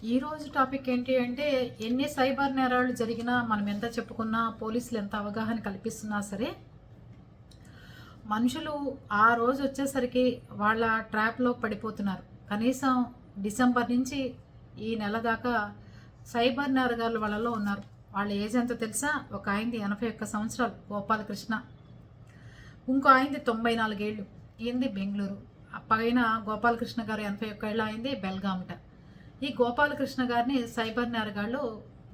ఈరోజు టాపిక్ ఏంటి అంటే ఎన్ని సైబర్ నేరాలు జరిగినా మనం ఎంత చెప్పుకున్నా పోలీసులు ఎంత అవగాహన కల్పిస్తున్నా సరే మనుషులు ఆ రోజు వచ్చేసరికి వాళ్ళ ట్రాప్లో పడిపోతున్నారు. కనీసం డిసెంబర్ నుంచి ఈ నెల దాకా సైబర్ నేరగాళ్ళు వాళ్ళలో ఉన్నారు. వాళ్ళ ఏజ్ ఎంతో తెలుసా? ఒక ఆయనది 81 సంవత్సరాలు గోపాలకృష్ణ, ఇంకో ఆయనది 94 ఏళ్ళు, ఈయనది బెంగళూరు. పైన గోపాలకృష్ణ గారు 81 ఏళ్ళు, అయింది బెల్గామట. ఈ గోపాలకృష్ణ గారిని సైబర్ నేరగాళ్ళు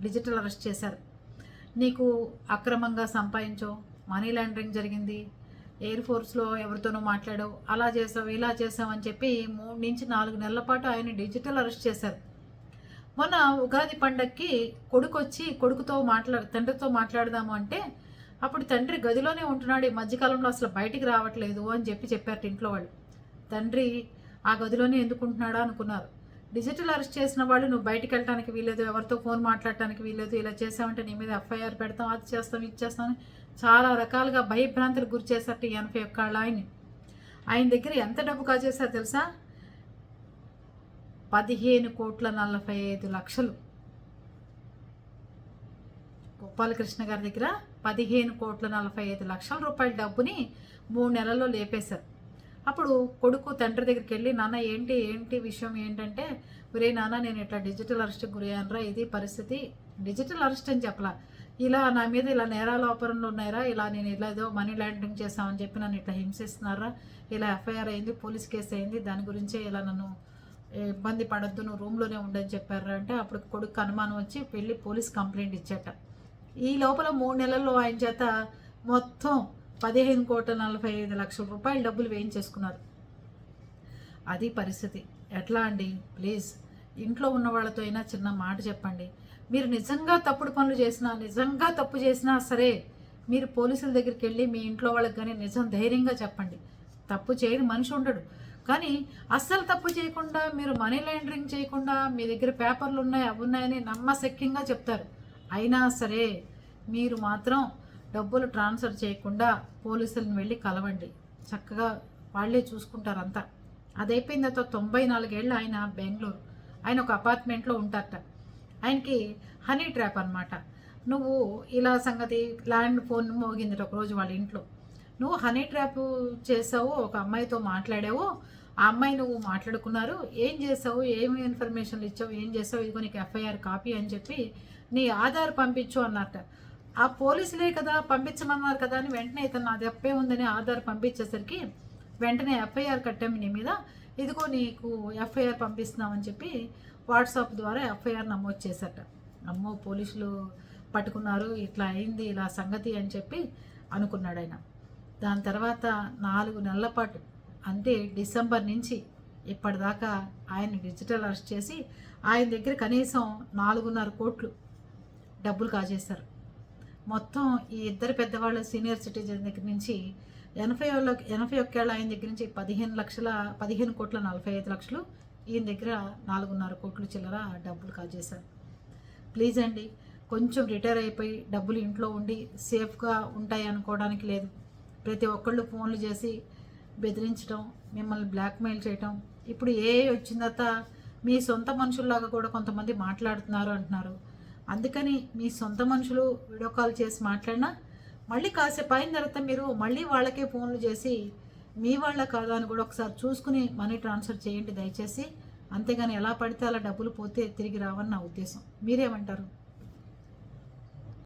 డిజిటల్ అరెస్ట్ చేశారు. నీకు అక్రమంగా సంపాదించో, మనీ లాండరింగ్ జరిగింది, ఎయిర్ ఫోర్స్లో ఎవరితోనో మాట్లాడావు, అలా చేసావు ఇలా చేసావు అని చెప్పి 3 నుంచి 4 నెలల పాటు ఆయన డిజిటల్ అరెస్ట్ చేశారు. మొన్న ఉగాది పండగకి కొడుకు వచ్చి తండ్రితో మాట్లాడదాము అంటే అప్పుడు తండ్రి గదిలోనే ఉంటున్నాడు, ఈ మధ్యకాలంలో అసలు బయటికి రావట్లేదు అని చెప్పారు ఇంట్లో వాళ్ళు. తండ్రి ఆ గదిలోనే ఎందుకుంటున్నాడా అనుకున్నారు. డిజిటల్ అరెస్ట్ చేసిన వాళ్ళు నువ్వు బయటికి వెళ్ళడానికి వీల్లేదు, ఎవరితో ఫోన్ మాట్లాడటానికి వీల్లేదు, ఇలా చేసామంటే నీ మీద ఎఫ్ఐఆర్ పెడతాం, అది చేస్తాం ఇది చేస్తాం అని చాలా రకాలుగా భయభ్రాంతులకు గురి చేశారు. 81 ఆయన దగ్గర ఎంత డబ్బు కాజేశారు తెలుసా? 15,45,00,000. గోపాలకృష్ణ గారి దగ్గర 15,45,00,000 రూపాయల డబ్బుని 3 నెలల్లో లేపేశారు. అప్పుడు కొడుకు తండ్రి దగ్గరికి వెళ్ళి, నాన్న ఏంటి విషయం ఏంటంటే, ఒరే నాన్న నేను ఇట్లా డిజిటల్ అరెస్ట్కి గురయ్యానరా, ఇది పరిస్థితి. డిజిటల్ అరెస్ట్ అని చెప్పలా, ఇలా నా మీద ఇలా నేరాల ఆపరణలు ఉన్నాయరా, ఇలా నేను ఇలా ఏదో మనీ లాండరింగ్ చేస్తామని చెప్పి నన్ను ఇట్లా హింసిస్తున్నారా, ఇలా ఎఫ్ఐఆర్ అయింది, పోలీస్ కేసు అయింది, దాని గురించే ఇలా నన్ను ఇబ్బంది పడద్దు, నువ్వు రూమ్లోనే ఉండని చెప్పారా అంటే అప్పుడు కొడుకు అనుమానం వచ్చి వెళ్ళి పోలీస్ కంప్లైంట్ ఇచ్చాట. ఈ లోపల 3 నెలల్లో ఆయన చేత మొత్తం 15,45,00,000 రూపాయల డబ్బులు వేయించేసుకున్నారు. అది పరిస్థితి. ఎట్లా అండి? ప్లీజ్ ఇంట్లో ఉన్న వాళ్ళతో అయినా చిన్న మాట చెప్పండి. మీరు నిజంగా తప్పుడు పనులు చేసినా, నిజంగా తప్పు చేసినా సరే మీరు పోలీసుల దగ్గరికి వెళ్ళి మీ ఇంట్లో వాళ్ళకి కానీ నిజం ధైర్యంగా చెప్పండి. తప్పు చేయని మనిషి ఉండడు, కానీ అస్సలు తప్పు చేయకుండా మీరు మనీ లాండరింగ్ చేయకుండా మీ దగ్గర పేపర్లు ఉన్నాయి అవి ఉన్నాయని నమ్మశక్యంగా చెప్తారు. అయినా సరే మీరు మాత్రం డబ్బులు ట్రాన్స్ఫర్ చేయకుండా పోలీసులను వెళ్ళి కలవండి, చక్కగా వాళ్ళే చూసుకుంటారంతా. అది అయిపోయిన తర్వాత 94 ఏళ్ళు ఆయన బెంగళూరు, ఆయన ఒక అపార్ట్మెంట్లో ఉంటారట. ఆయనకి హనీ ట్రాప్ అనమాట. నువ్వు ఇలా సంగతి ల్యాండ్ ఫోన్ మోగింది ఒకరోజు వాళ్ళ ఇంట్లో, నువ్వు హనీ ట్రాప్ చేసావు, ఒక అమ్మాయితో మాట్లాడావు, ఆ అమ్మాయి నువ్వు మాట్లాడుకున్నారు, ఏం చేసావు, ఏమి ఇన్ఫర్మేషన్లు ఇచ్చావు, ఏం చేసావు, ఇదిగో నీకు ఎఫ్ఐఆర్ కాపీ అని చెప్పి నీ ఆధార్ పంపించు అన్నట్ట. ఆ పోలీసులే కదా పంపించమన్నారు కదా అని వెంటనే ఇతను నాది తప్పే ఉందని ఆధార్ పంపించేసరికి వెంటనే ఎఫ్ఐఆర్ కట్టాము నీ మీద, ఇదిగో నీకు ఎఫ్ఐఆర్ పంపిస్తున్నామని చెప్పి వాట్సాప్ ద్వారా ఎఫ్ఐఆర్ నమోదు చేశారట. అమ్మో పోలీసులు పట్టుకున్నారు, ఇట్లా అయింది ఇలా సంగతి అని చెప్పి అనుకున్నాడు ఆయన. దాని తర్వాత 4 నెలల పాటు, అంటే డిసెంబర్ నుంచి ఇప్పటిదాకా ఆయన డిజిటల్ అరెస్ట్ చేసి ఆయన దగ్గర కనీసం 4.5 కోట్లు డబ్బులు కాజేశారు. మొత్తం ఈ ఇద్దరు పెద్దవాళ్ళు సీనియర్ సిటిజన్ దగ్గర నుంచి 81 ఏళ్ళ ఆయన దగ్గర నుంచి 15,45,00,000, ఈయన దగ్గర 4.5 కోట్లు చిల్లర డబ్బులు కాజేశారు. ప్లీజ్ అండి, కొంచెం రిటైర్ అయిపోయి డబ్బులు ఇంట్లో ఉండి సేఫ్గా ఉంటాయి అనుకోవడానికి లేదు. ప్రతి ఒక్కళ్ళు ఫోన్లు చేసి బెదిరించడం, మిమ్మల్ని బ్లాక్మెయిల్ చేయటం, ఇప్పుడు వచ్చిన తర్వాత మీ సొంత మనుషుల్లాగా కూడా కొంతమంది మాట్లాడుతున్నారు అంటున్నారు. అందుకని మీ సొంత మనుషులు వీడియో కాల్ చేసి మాట్లాడినా మళ్ళీ కాసేపు అయిన తర్వాత మీరు మళ్ళీ వాళ్ళకే ఫోన్లు చేసి మీ వాళ్ళ కాదా అని కూడా ఒకసారి చూసుకుని మనీ ట్రాన్స్ఫర్ చేయండి దయచేసి. అంతేగాని ఎలా పడితే అలా డబ్బులు పోతే తిరిగి రావని నా ఉద్దేశం. మీరేమంటారు?